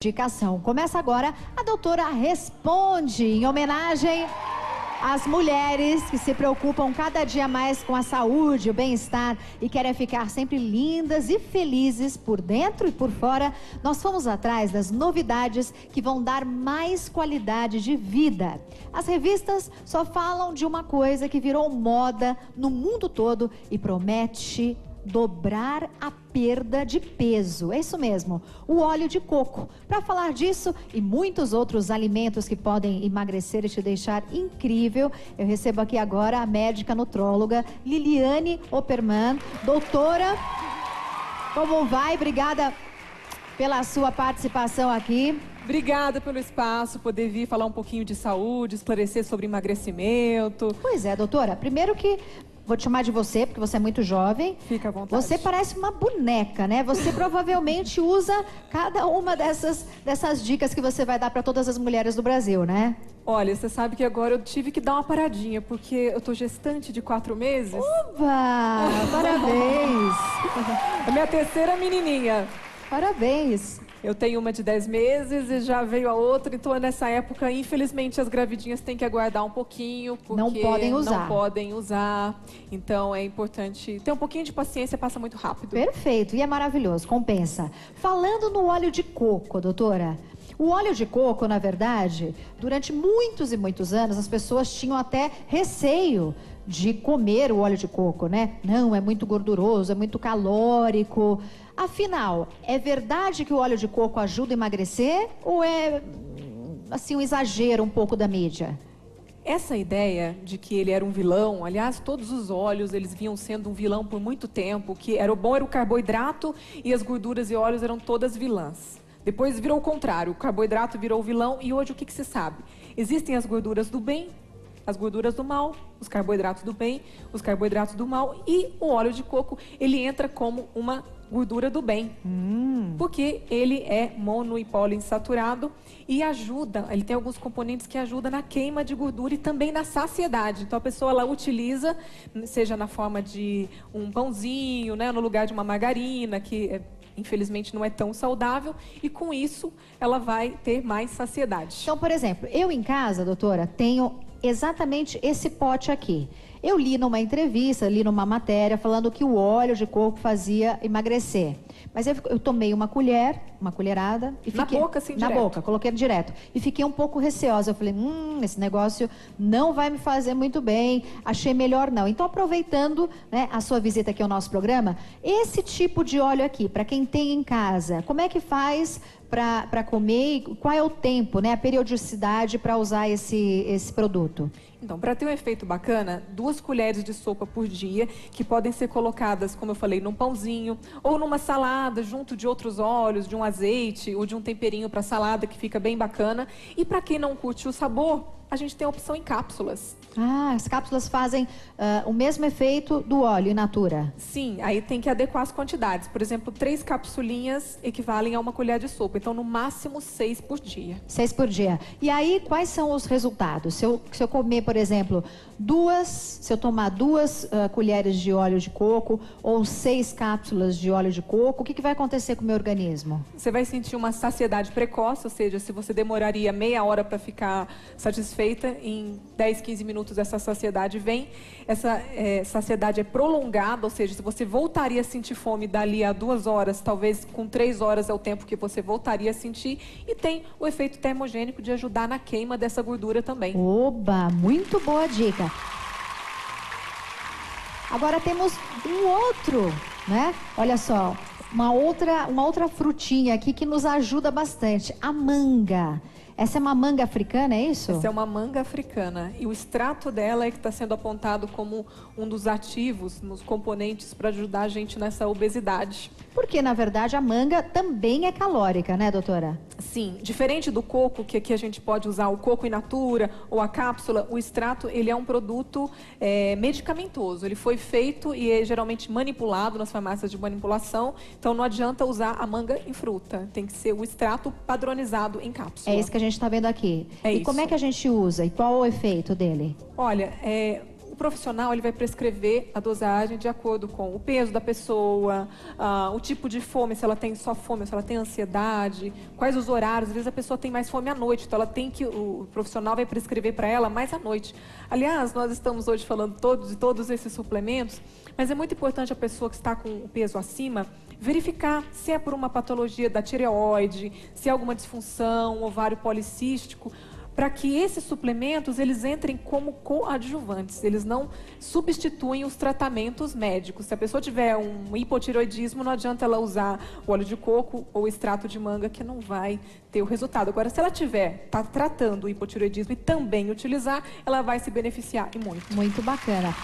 Indicação. Começa agora a doutora Responde, em homenagem às mulheres que se preocupam cada dia mais com a saúde, o bem-estar e querem ficar sempre lindas e felizes por dentro e por fora. Nós fomos atrás das novidades que vão dar mais qualidade de vida. As revistas só falam de uma coisa que virou moda no mundo todo e promete dobrar a perda de peso. É isso mesmo, o óleo de coco. Para falar disso e muitos outros alimentos que podem emagrecer e te deixar incrível, eu recebo aqui agora a médica nutróloga Liliane Opperman. Doutora, como vai? Obrigada pela sua participação aqui. Obrigada pelo espaço, poder vir falar um pouquinho de saúde, esclarecer sobre emagrecimento. Pois é, doutora. Primeiro que vou te chamar de você, porque você é muito jovem. Fica à vontade. Você parece uma boneca, né? Você provavelmente usa cada uma dessas dicas que você vai dar para todas as mulheres do Brasil, né? Olha, você sabe que agora eu tive que dar uma paradinha, porque eu tô gestante de 4 meses. Uba! Parabéns! A minha terceira menininha. Parabéns! Eu tenho uma de 10 meses e já veio a outra, então nessa época, infelizmente, as gravidinhas têm que aguardar um pouquinho, porque não podem usar. Então é importante ter um pouquinho de paciência, passa muito rápido. Perfeito, e é maravilhoso, compensa. Falando no óleo de coco, doutora, o óleo de coco, na verdade, durante muitos e muitos anos, as pessoas tinham até receio de comer o óleo de coco, né? Não, é muito gorduroso, é muito calórico. Afinal, é verdade que o óleo de coco ajuda a emagrecer ou é, assim, um exagero um pouco da mídia? Essa ideia de que ele era um vilão, aliás, todos os óleos, eles vinham sendo um vilão por muito tempo, que era o bom era o carboidrato e as gorduras e óleos eram todas vilãs. Depois virou o contrário, o carboidrato virou o vilão e hoje o que se sabe? Existem as gorduras do bem, as gorduras do mal, os carboidratos do bem, os carboidratos do mal e o óleo de coco, ele entra como uma gordura do bem, porque ele é mono e poliinsaturado e ajuda, ele tem alguns componentes que ajudam na queima de gordura e também na saciedade. Então a pessoa ela utiliza, seja na forma de um pãozinho, né, no lugar de uma margarina, que infelizmente não é tão saudável, e com isso ela vai ter mais saciedade. Então, por exemplo, eu em casa, doutora, tenho exatamente esse pote aqui. Eu li numa entrevista, li numa matéria, falando que o óleo de coco fazia emagrecer. Mas eu tomei uma colherada e fiquei... Na boca, assim, na direto? boca, coloquei direto. E fiquei um pouco receosa. Eu falei, esse negócio não vai me fazer muito bem. Achei melhor não. Então, aproveitando, né, a sua visita aqui ao nosso programa, esse tipo de óleo aqui, para quem tem em casa, como é que faz para comer? Qual é o tempo, né, a periodicidade para usar esse produto? Então, para ter um efeito bacana, 2 colheres de sopa por dia, que podem ser colocadas, como eu falei, num pãozinho, ou numa salada, junto de outros óleos, de um azeite, ou de um temperinho para salada, que fica bem bacana. E para quem não curte o sabor, a gente tem a opção em cápsulas. Ah, as cápsulas fazem o mesmo efeito do óleo in natura? Sim, aí tem que adequar as quantidades. Por exemplo, 3 capsulinhas equivalem a 1 colher de sopa. Então, no máximo, 6 por dia. 6 por dia. E aí, quais são os resultados? Se eu comer, por exemplo, se eu tomar 2 colheres de óleo de coco ou 6 cápsulas de óleo de coco, o que vai acontecer com o meu organismo? Você vai sentir uma saciedade precoce, ou seja, se você demoraria meia hora para ficar satisfeita, em 10, 15 minutos essa saciedade vem. Essa saciedade é prolongada, ou seja, se você voltaria a sentir fome dali a 2 horas, talvez com 3 horas é o tempo que você voltaria a sentir. E tem o efeito termogênico de ajudar na queima dessa gordura também. Oba, muito boa dica. Agora temos um outro, né? Olha só, uma outra frutinha aqui que nos ajuda bastante, a manga. Essa é uma manga africana, é isso? Essa é uma manga africana. E o extrato dela é que está sendo apontado como um dos ativos, nos componentes para ajudar a gente nessa obesidade. Porque, na verdade, a manga também é calórica, né, doutora? Sim. Diferente do coco, que aqui a gente pode usar o coco in natura ou a cápsula, o extrato, ele é um produto medicamentoso. Ele foi feito e é geralmente manipulado nas farmácias de manipulação. Então, não adianta usar a manga em fruta. Tem que ser o extrato padronizado em cápsula. É isso que a gente está vendo aqui. É e isso. como é que a gente usa? E qual o efeito dele? Olha, o profissional ele vai prescrever a dosagem de acordo com o peso da pessoa, o tipo de fome, se ela tem só fome, se ela tem ansiedade, quais os horários. Às vezes a pessoa tem mais fome à noite, então o profissional vai prescrever para ela mais à noite. Aliás, nós estamos hoje falando de todos esses suplementos, mas é muito importante a pessoa que está com o peso acima verificar se é por uma patologia da tireoide, se é alguma disfunção, ovário policístico, para que esses suplementos eles entrem como coadjuvantes, eles não substituem os tratamentos médicos. Se a pessoa tiver um hipotireoidismo, não adianta ela usar o óleo de coco ou o extrato de manga, que não vai ter o resultado. Agora, se ela está tratando o hipotireoidismo e também utilizar, ela vai se beneficiar e muito. Muito bacana.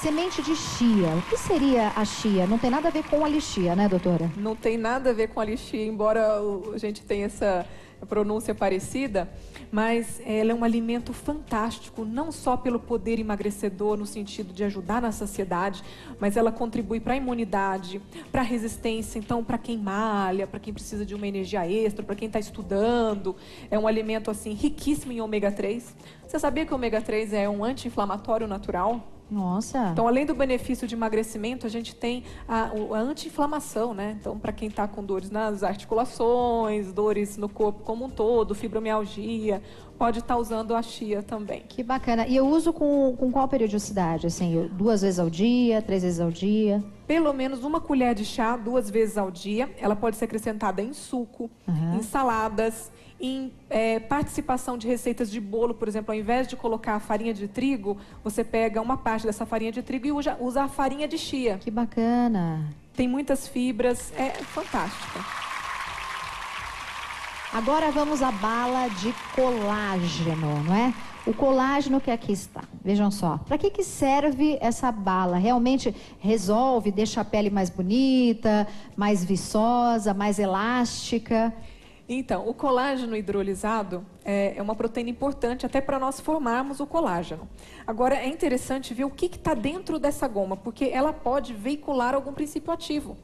Semente de chia. O que seria a chia? Não tem nada a ver com a lixia, né, doutora? Não tem nada a ver com a lixia, embora a gente tenha essa pronúncia parecida, mas ela é um alimento fantástico, não só pelo poder emagrecedor, no sentido de ajudar na saciedade, mas ela contribui para a imunidade, para a resistência, então para quem malha, para quem precisa de uma energia extra, para quem está estudando. É um alimento assim riquíssimo em ômega 3. Você sabia que o ômega 3 é um anti-inflamatório natural? Nossa! Então, além do benefício de emagrecimento, a gente tem a anti-inflamação, né? Então, para quem está com dores nas articulações, dores no corpo como um todo, fibromialgia, pode estar usando a chia também. Que bacana. E eu uso com qual periodicidade? Assim, 2 vezes ao dia, 3 vezes ao dia? Pelo menos uma colher de chá 2 vezes ao dia. Ela pode ser acrescentada em suco, em saladas, em participação de receitas de bolo. Por exemplo, ao invés de colocar a farinha de trigo, você pega uma parte dessa farinha de trigo e usa a farinha de chia. Que bacana. Tem muitas fibras, é fantástica. Agora vamos à bala de colágeno, não é? O colágeno que aqui está. Vejam só. Para que serve essa bala? Realmente resolve, deixa a pele mais bonita, mais viçosa, mais elástica? Então, o colágeno hidrolisado é uma proteína importante até para nós formarmos o colágeno. Agora, é interessante ver o que está dentro dessa goma, porque ela pode veicular algum princípio ativo.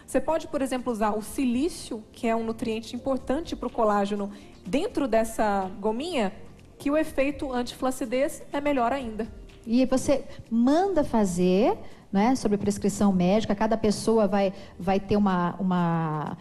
Você pode, por exemplo, usar o silício, que é um nutriente importante para o colágeno, dentro dessa gominha, que o efeito antiflacidez é melhor ainda. E você manda fazer, né, sobre prescrição médica, cada pessoa vai ter uma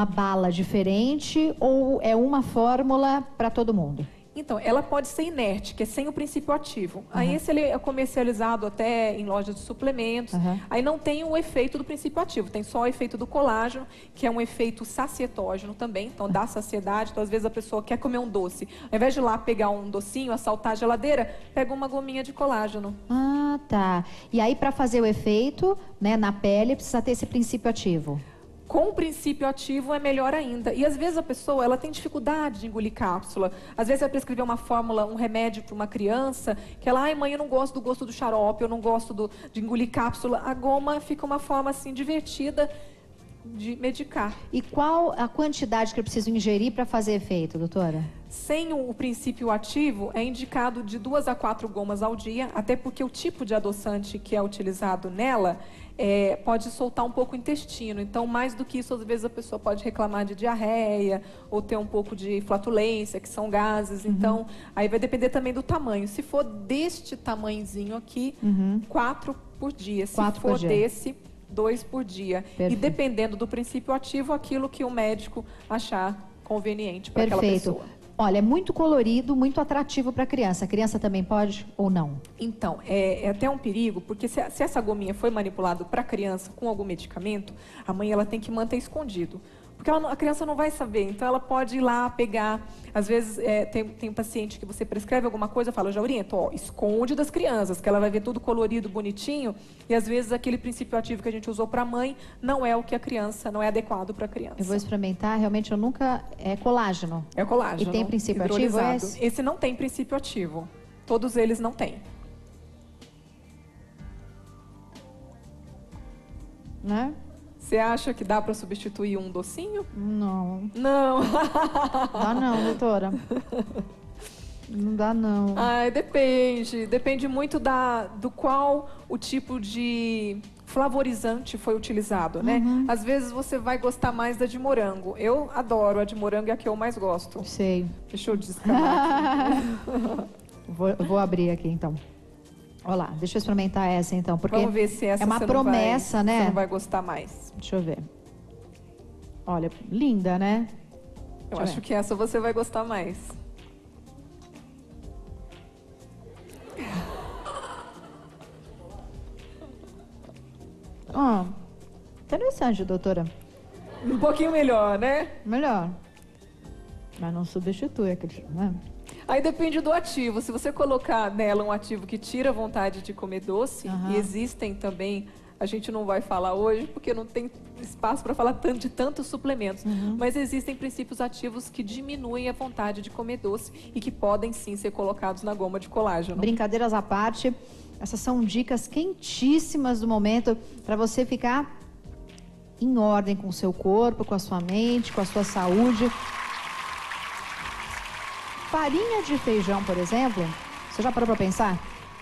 bala diferente ou é uma fórmula para todo mundo? Então, ela pode ser inerte, que é sem o princípio ativo. Aí esse ele é comercializado até em lojas de suplementos. Aí não tem o efeito do princípio ativo, tem só o efeito do colágeno, que é um efeito sacietógeno também, então dá saciedade. Então, às vezes a pessoa quer comer um doce. Ao invés de ir lá pegar um docinho, assaltar a geladeira, pega uma gominha de colágeno. Ah, tá. E aí, para fazer o efeito, né, na pele, precisa ter esse princípio ativo. Com o princípio ativo é melhor ainda. E às vezes a pessoa ela tem dificuldade de engolir cápsula. Às vezes vai prescrever uma fórmula, um remédio para uma criança, que ela, ai mãe, eu não gosto do gosto do xarope, eu não gosto de engolir cápsula. A goma fica uma forma assim divertida de medicar. E qual a quantidade que eu preciso ingerir para fazer efeito, doutora? Sem o princípio ativo, é indicado de 2 a 4 gomas ao dia, até porque o tipo de adoçante que é utilizado nela pode soltar um pouco o intestino. Então, mais do que isso, às vezes a pessoa pode reclamar de diarreia ou ter um pouco de flatulência, que são gases. Então, aí vai depender também do tamanho. Se for deste tamanhozinho aqui, 4 por dia. Se for desse, 2 por dia. Perfeito. E dependendo do princípio ativo, aquilo que o médico achar conveniente para aquela pessoa. Olha, é muito colorido, muito atrativo para a criança. A criança também pode ou não? Então, é até um perigo, porque se essa gominha foi manipulada para a criança com algum medicamento, a mãe ela tem que manter escondido. Porque a criança não vai saber, então ela pode ir lá pegar. Às vezes tem um paciente que você prescreve alguma coisa, fala, eu já oriento, esconde das crianças, que ela vai ver tudo colorido, bonitinho, e às vezes aquele princípio ativo que a gente usou para a mãe não é o que a criança, não é adequado para a criança. Eu vou experimentar, realmente eu nunca... É colágeno. É colágeno. E tem princípio ativo esse? Esse não tem princípio ativo. Todos eles não têm. Né? Você acha que dá para substituir um docinho? Não. Não. Dá não, doutora. Não dá não. Depende. Depende muito do qual o tipo de flavorizante foi utilizado, né? Às vezes você vai gostar mais da de morango. Eu adoro a de morango, é a que eu mais gosto. Sei. Deixa eu descamar aqui. Vou abrir aqui, então. Olha lá, deixa eu experimentar essa, então. Porque vamos ver se essa é uma promessa, né? Você não vai gostar mais. Deixa eu ver. Olha, linda, né? Eu acho que essa você vai gostar mais. Interessante, doutora. Um pouquinho melhor, né? Melhor. Mas não substitui aquele, né? Aí depende do ativo. Se você colocar nela um ativo que tira a vontade de comer doce, e existem também, a gente não vai falar hoje, porque não tem espaço para falar de tantos suplementos, mas existem princípios ativos que diminuem a vontade de comer doce e que podem sim ser colocados na goma de colágeno. Brincadeiras à parte, essas são dicas quentíssimas do momento para você ficar em ordem com o seu corpo, com a sua mente, com a sua saúde. Farinha de feijão, por exemplo, você já parou para pensar?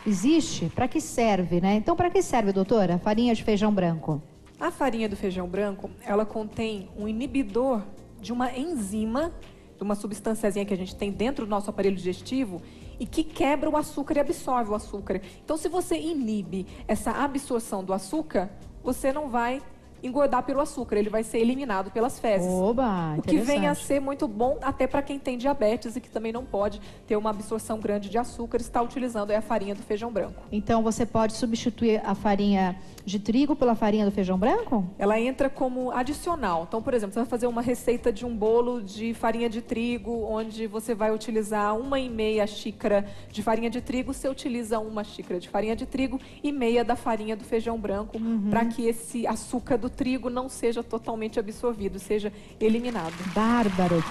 Existe? Para que serve, né? Então, para que serve, doutora, farinha de feijão branco? A farinha do feijão branco, ela contém um inibidor de uma enzima, de uma substânciazinha que a gente tem dentro do nosso aparelho digestivo e que quebra o açúcar e absorve o açúcar. Então, se você inibe essa absorção do açúcar, você não vai engordar pelo açúcar, ele vai ser eliminado pelas fezes. Oba, o que vem a ser muito bom até para quem tem diabetes e que também não pode ter uma absorção grande de açúcar, está utilizando a farinha do feijão branco. Então você pode substituir a farinha de trigo pela farinha do feijão branco? Ela entra como adicional. Então, por exemplo, você vai fazer uma receita de um bolo de farinha de trigo, onde você vai utilizar 1,5 xícara de farinha de trigo, você utiliza 1 xícara de farinha de trigo e meia da farinha do feijão branco, para que esse açúcar do trigo não seja totalmente absorvido, seja eliminado. Bárbaro.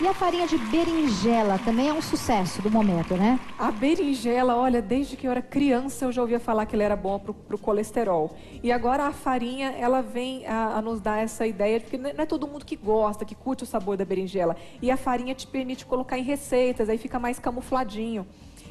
E a farinha de berinjela também é um sucesso do momento, né? A berinjela, olha, desde que eu era criança eu já ouvia falar que ela era boa pro colesterol. E agora a farinha, ela vem a nos dar essa ideia, porque não é todo mundo que gosta, que curte o sabor da berinjela. E a farinha te permite colocar em receitas, aí fica mais camufladinho.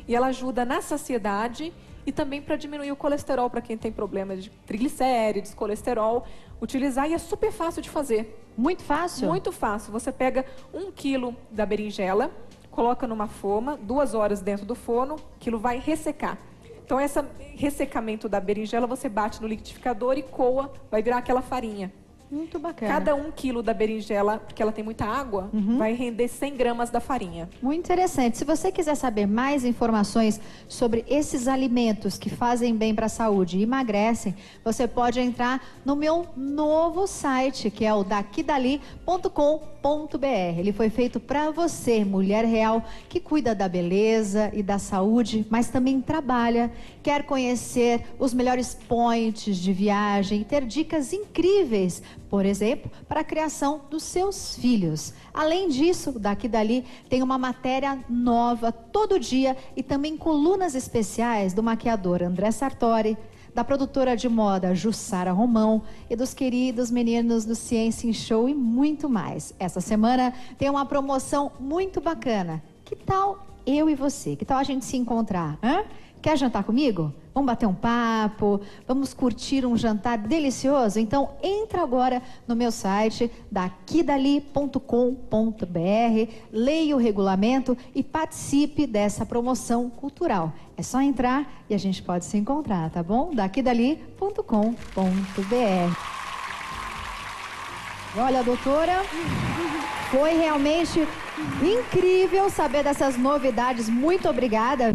E ela ajuda na saciedade e também para diminuir o colesterol, para quem tem problemas de triglicérides, colesterol, utilizar, e é super fácil de fazer. Muito fácil? Muito fácil. Você pega 1 quilo da berinjela, coloca numa forma, 2 horas dentro do forno, aquilo vai ressecar. Então, esse ressecamento da berinjela, você bate no liquidificador e coa, vai virar aquela farinha. Muito bacana. Cada 1 quilo da berinjela, porque ela tem muita água, vai render 100 gramas da farinha. Muito interessante. Se você quiser saber mais informações sobre esses alimentos que fazem bem para a saúde e emagrecem, você pode entrar no meu novo site, que é o dakidali.com.br. Ele foi feito para você, mulher real, que cuida da beleza e da saúde, mas também trabalha, quer conhecer os melhores points de viagem e ter dicas incríveis, por exemplo, para a criação dos seus filhos. Além disso, Daqui Dali tem uma matéria nova todo dia e também colunas especiais do maquiador André Sartori, da produtora de moda Jussara Romão e dos queridos meninos do Ciência em Show e muito mais. Essa semana tem uma promoção muito bacana. Que tal eu e você? Que tal a gente se encontrar? Quer jantar comigo? Vamos bater um papo, vamos curtir um jantar delicioso? Então, entra agora no meu site, dakidali.com.br, leia o regulamento e participe dessa promoção cultural. É só entrar e a gente pode se encontrar, tá bom? dakidali.com.br. Olha, doutora, foi realmente incrível saber dessas novidades. Muito obrigada.